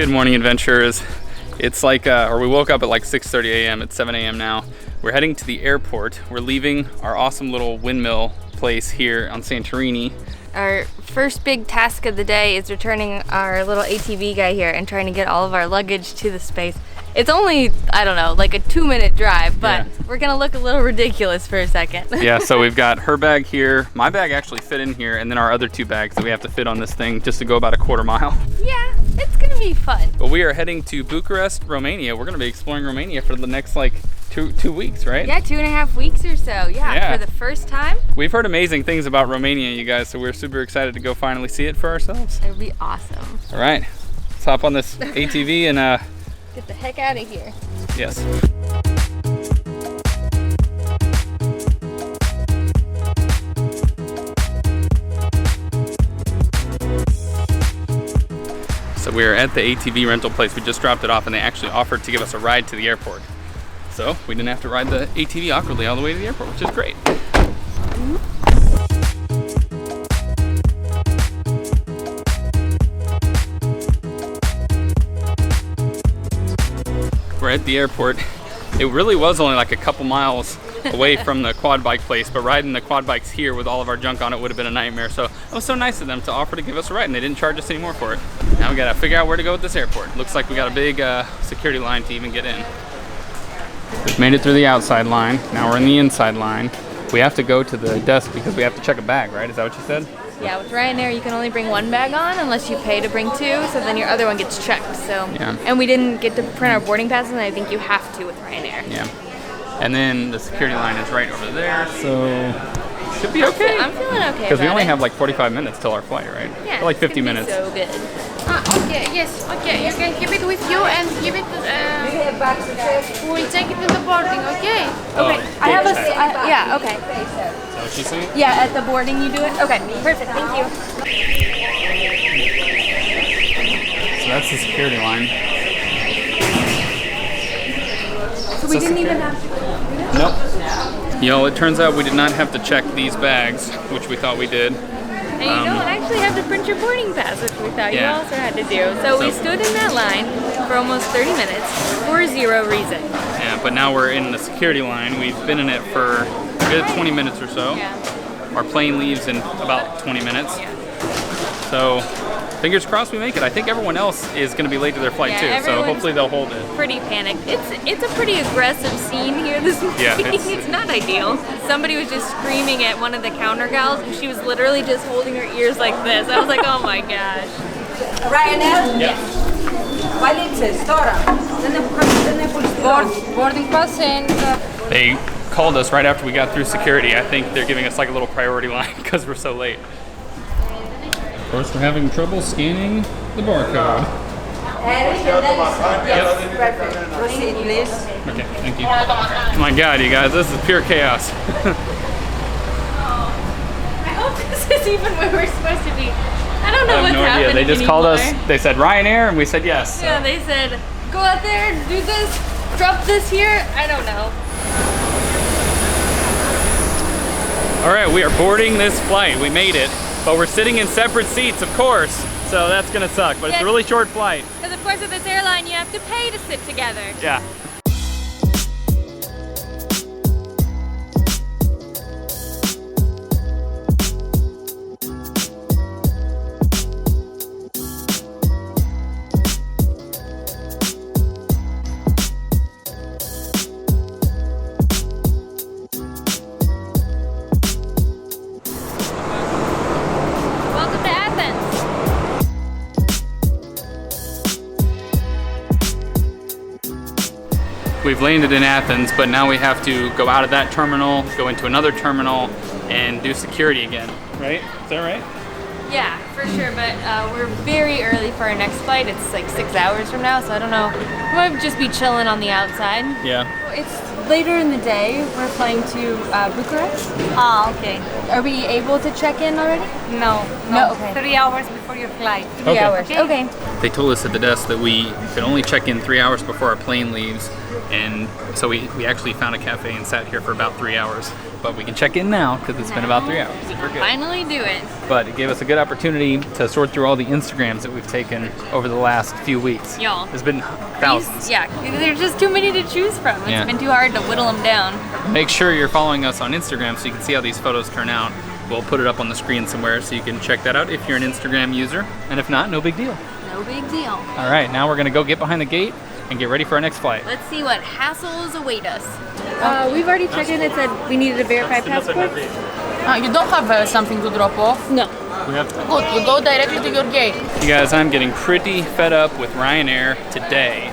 Good morning, adventurers. It's like, we woke up at like 6:30 a.m. It's 7 a.m. now. We're heading to the airport. We're leaving our awesome little windmill place here on Santorini. Our first big task of the day is returning our little ATV guy here and trying to get all of our luggage to the space. It's only, I don't know, like a 2-minute drive, but we're gonna look a little ridiculous for a second. Yeah, so we've got her bag here. My bag actually fit in here, and then our other 2 bags that we have to fit on this thing just to go about a quarter mile. Yeah, it's gonna be fun. But we are heading to Bucharest, Romania. We're gonna be exploring Romania for the next like two weeks, right? Yeah, 2.5 weeks or so. Yeah, for the first time. We've heard amazing things about Romania, you guys, so we're super excited to go finally see it for ourselves. It'll be awesome. All right, let's hop on this ATV and get the heck out of here. Yes. So we're at the ATV rental place. We just dropped it off and they actually offered to give us a ride to the airport. So we didn't have to ride the ATV awkwardly all the way to the airport, which is great. We're at the airport. It really was only like a couple miles away from the quad bike place, but riding the quad bikes here with all of our junk on it would have been a nightmare. So it was so nice of them to offer to give us a ride, and they didn't charge us any more for it. Now we gotta figure out where to go with this airport. Looks like we got a big security line to even get in. We've made it through the outside line. Now we're in the inside line. We have to go to the desk because we have to check a bag, right? Is that what you said? Yeah, with Ryanair, you can only bring 1 bag on unless you pay to bring 2, so then your other one gets checked. So, and we didn't get to print our boarding passes, and I think you have to with Ryanair. Yeah. And then the security line is right over there, so should be okay. I'm feeling okay. Because we only have like 45 minutes till our flight, right? Yeah. Or like 50 minutes. So good. Okay, yes, okay, you can keep it with you and give it, we'll take it to the boarding, okay? Okay, I have a, yeah, okay. Is that what you saying? Yeah, at the boarding you do it? Okay, perfect, thank you. So that's the security line. So we didn't even have to. Nope. You know, it turns out we did not have to check these bags, which we thought we did. And you don't actually have to print your boarding pass, which we thought you also had to do. So we stood in that line for almost 30 minutes for 0 reason. Yeah, but now we're in the security line. We've been in it for a good 20 minutes or so. Yeah. Our plane leaves in about 20 minutes. Yeah. So fingers crossed we make it. I think everyone else is going to be late to their flight too, so hopefully they'll hold it. Pretty panicked. It's a pretty aggressive scene here this morning. Yeah, it's not ideal. Somebody was just screaming at one of the counter gals, and she was literally just holding her ears like this. I was like, oh my gosh. Ryanair? Yes. Boarding pass and... They called us right after we got through security. I think they're giving us like a little priority line because we're so late. Of course, we're having trouble scanning the barcode. Perfect. Proceed, please. Okay, thank you. My God, you guys, this is pure chaos. I hope this is even where we're supposed to be. I don't know what's happening. They just called us. They said Ryanair, and we said yes. So. Yeah, they said go out there, do this, drop this here. I don't know. All right, we are boarding this flight. We made it, but we're sitting in separate seats, of course. So that's gonna suck. But it's a really short flight. Because of course, with this airline, you have to pay to sit together. Yeah. We've landed in Athens, but now we have to go out of that terminal, go into another terminal, and do security again, right? Is that right? Yeah, for sure, but we're very early for our next flight. It's like 6 hours from now, so I don't know. We might just be chilling on the outside. Yeah. It's later in the day. We're flying to Bucharest. Ah, okay. Are we able to check in already? No, okay. 3 hours before your flight. 3 hours, okay. They told us at the desk that we could only check in 3 hours before our plane leaves, and so we actually found a cafe and sat here for about 3 hours. but we can check in now because it's been about 3 hours. We're good. Finally do it. But it gave us a good opportunity to sort through all the Instagrams that we've taken over the last few weeks. Y'all. There's been thousands. Yeah, there's just too many to choose from. It's been too hard to whittle them down. Make sure you're following us on Instagram so you can see how these photos turn out. We'll put it up on the screen somewhere so you can check that out if you're an Instagram user. And if not, no big deal. No big deal. All right, now we're gonna go get behind the gate and get ready for our next flight. Let's see what hassles await us. We've already checked in. It said we needed a verified passport. You don't have something to drop off? No. Good, you go directly to your gate. You guys, I'm getting pretty fed up with Ryanair today.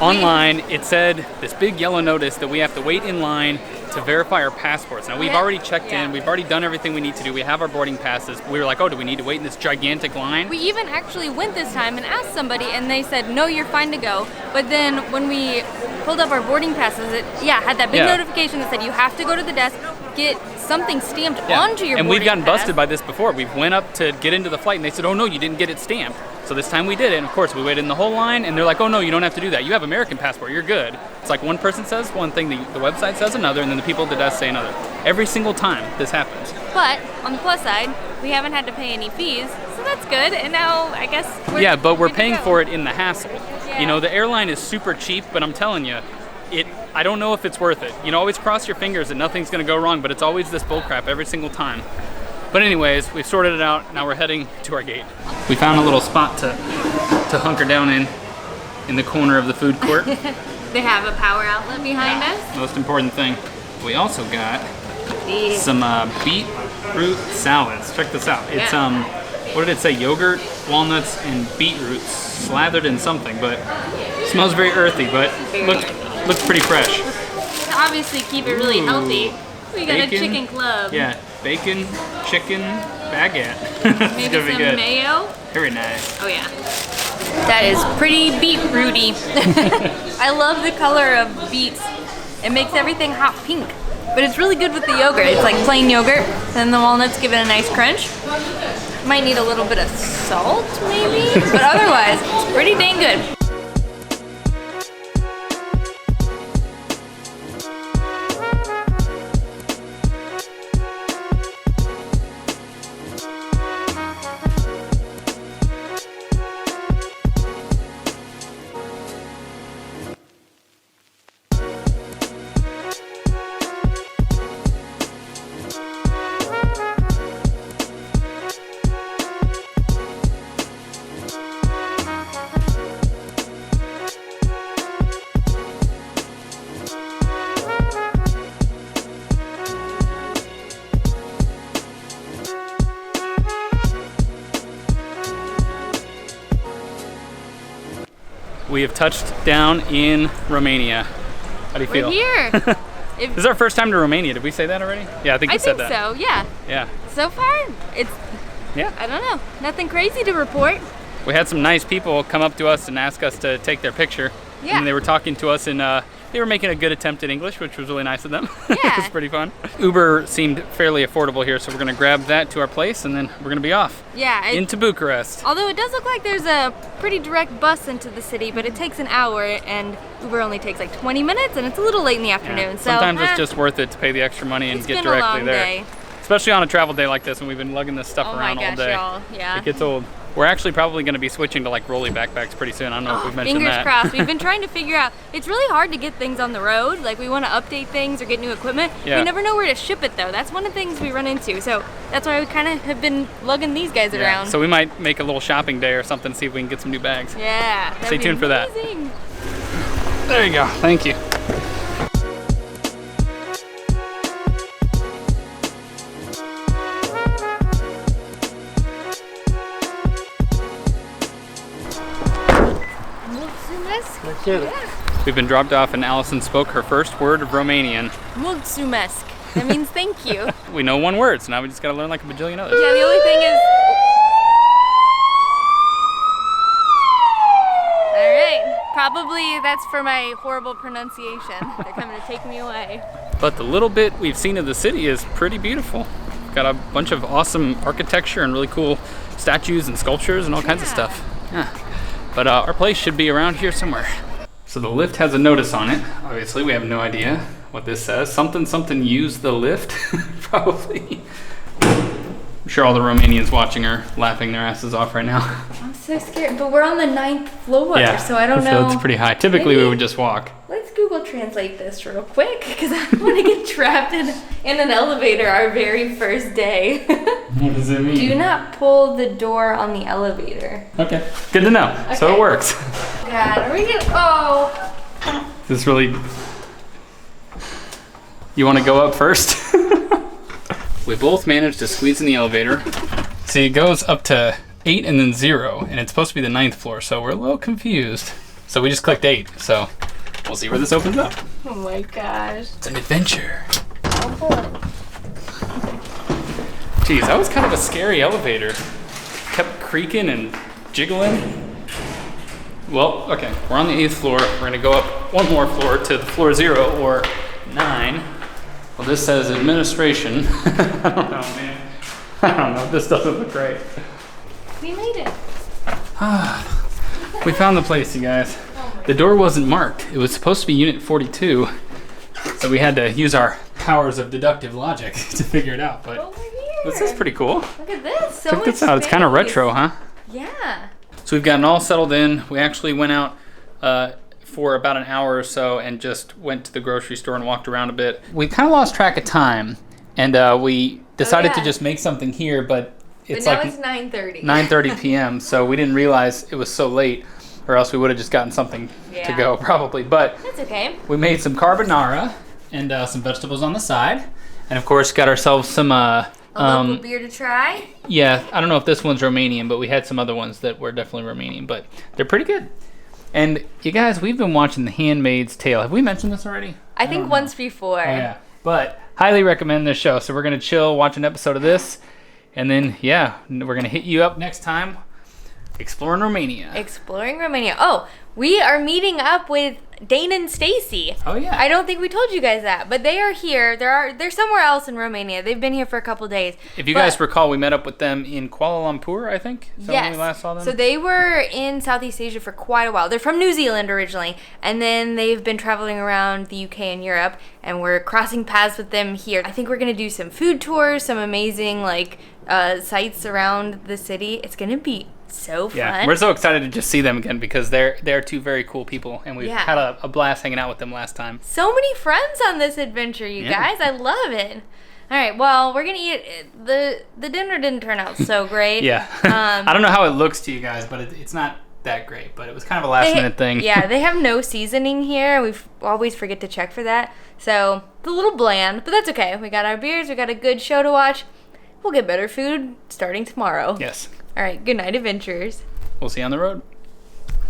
Online, it said this big yellow notice that we have to wait in line to verify our passports. Now, we've already checked in. We've already done everything we need to do. We have our boarding passes. We were like, oh, do we need to wait in this gigantic line? We even actually went this time and asked somebody, and they said, no, you're fine to go. But then when we pulled up our boarding passes, it had that big notification that said you have to go to the desk, get something stamped onto your and boarding we've gotten pass. busted by this before. We went up to get into the flight, and they said, oh, no, you didn't get it stamped. So this time we did it, and of course we waited in the whole line, and they're like, oh no, you don't have to do that. You have American passport, you're good. It's like one person says one thing, the website says another, and then the people at the desk say another. Every single time this happens. But on the plus side, we haven't had to pay any fees, so that's good. And now I guess we're paying for it in the hassle. Yeah. You know, the airline is super cheap, but I'm telling you, I don't know if it's worth it. You know, always cross your fingers that nothing's gonna go wrong, but it's always this bullcrap every single time. But anyways, we've sorted it out. Now we're heading to our gate. We found a little spot to hunker down in the corner of the food court. They have a power outlet behind us. Most important thing. We also got some beetroot salads. Check this out. It's what did it say? Yogurt, walnuts, and beetroots slathered in something, but it smells very earthy, but looks pretty fresh. To obviously keep it really healthy, we got a chicken club. Yeah, bacon, chicken, baguette. Maybe gonna be some good. mayo. Very nice. Oh yeah. That is pretty beetrooty. I love the color of beets. It makes everything hot pink. But it's really good with the yogurt. It's like plain yogurt, and the walnuts give it a nice crunch. Might need a little bit of salt, maybe? But otherwise, it's pretty dang good. We have touched down in Romania. How do you feel? We're here. This is our first time to Romania. Did we say that already? Yeah, I think we said that. I think so, yeah. Yeah. So far, it's, I don't know, nothing crazy to report. We had some nice people come up to us and ask us to take their picture. Yeah. And they were talking to us and they were making a good attempt at English, which was really nice of them. Yeah. It was pretty fun. Uber seemed fairly affordable here, so we're gonna grab that to our place and then we're gonna be off. Yeah. Into Bucharest. Although it does look like there's a pretty direct bus into the city, but it takes an hour and Uber only takes like 20 minutes and it's a little late in the afternoon. Yeah. So sometimes it's just worth it to pay the extra money and get directly there. Day. Especially on a travel day like this when we've been lugging this stuff around all day. Y'all. Yeah. It gets old. We're actually probably going to be switching to like rolly backpacks pretty soon. I don't know if we've mentioned Fingers that. crossed. We've been trying to figure out, it's really hard to get things on the road. Like we want to update things or get new equipment. Yeah. We never know where to ship it though. That's one of the things we run into. So that's why we kind of have been lugging these guys around. So we might make a little shopping day or something, see if we can get some new bags. Yeah. Stay tuned for that. Amazing. There you go. Thank you. We've been dropped off and Allison spoke her first word of Romanian. Mulțumesc. That means thank you. We know one word, so now we just gotta learn like a bajillion others. Yeah, the only thing is... Alright, probably that's for my horrible pronunciation. They're coming to take me away. But the little bit we've seen of the city is pretty beautiful. Got a bunch of awesome architecture and really cool statues and sculptures and all kinds of stuff. Yeah. But our place should be around here somewhere. So the lift has a notice on it. Obviously, we have no idea what this says. Something use the lift, probably. I'm sure all the Romanians watching are laughing their asses off right now. I'm so scared, but we're on the 9th floor, Yeah, so I don't know. It's pretty high. Typically, Maybe- we would just walk. Let's Google Translate this real quick, because I don't want to get trapped in an elevator our very first day. What does it mean? Do not pull the door on the elevator. Okay, good to know. So Okay. it works. God, are we gonna, oh. Is this really... You want to go up first? We both managed to squeeze in the elevator. See, it goes up to 8 and then 0, and it's supposed to be the 9th floor, so we're a little confused. So we just clicked 8, so we'll see where this opens up. Oh my gosh. It's an adventure. I'll pull it. Geez, that was kind of a scary elevator. Kept creaking and jiggling. Well, okay, we're on the 8th floor. We're gonna go up one more floor to the floor 0 or 9. Well, this says administration. I don't know, man. I don't know, this doesn't look right. We made it. We found the place, you guys. The door wasn't marked. It was supposed to be unit 42. So we had to use our powers of deductive logic to figure it out, but Over here. this is pretty cool. Look at this. So Check much this out, it's kind of space. retro, huh? Yeah. So we've gotten all settled in. We actually went out for about an hour or so and just went to the grocery store and walked around a bit. We kind of lost track of time, and we decided to yeah. just make something here, but it's But now like it's 9:30. 9:30 p.m., so we didn't realize it was so late, or else we would have just gotten something to Yeah. go, probably. But That's okay. we made some carbonara and some vegetables on the side, and of course got ourselves some A local beer to try. yeah, I don't know if this one's Romanian, but we had some other ones that were definitely Romanian, but they're pretty good. And you guys, we've been watching The Handmaid's Tale. Have we mentioned this already? I think once before. Oh, yeah. But highly recommend this show. So we're going to chill, watch an episode of this, and then, yeah, we're going to hit you up next time exploring Romania. Exploring Romania. Oh, we are meeting up with Dane and Stacy. Oh, yeah. I don't think we told you guys that, but they are here. They're somewhere else in Romania. They've been here for a couple days. If you But- guys recall, we met up with them in Kuala Lumpur, I think. Is that when Yes. we last saw them? So they were in Southeast Asia for quite a while. They're from New Zealand originally, and then they've been traveling around the UK and Europe, and we're crossing paths with them here. I think we're gonna do some food tours, some amazing sites around the city. It's gonna be so fun. Yeah, we're so excited to just see them again because they're two very cool people, and we've Yeah. had a blast hanging out with them last time. So many friends on this adventure, you Yeah. guys. I love it. All right, well, we're gonna eat it. The dinner didn't turn out so great. Yeah. I don't know how it looks to you guys, but it's not that great, but it was kind of a last minute thing. Yeah, they have no seasoning here. We always forget to check for that. So it's a little bland, but that's okay. We got our beers. We got a good show to watch. We'll get better food starting tomorrow. Yes. All right, good night, adventurers. We'll see you on the road.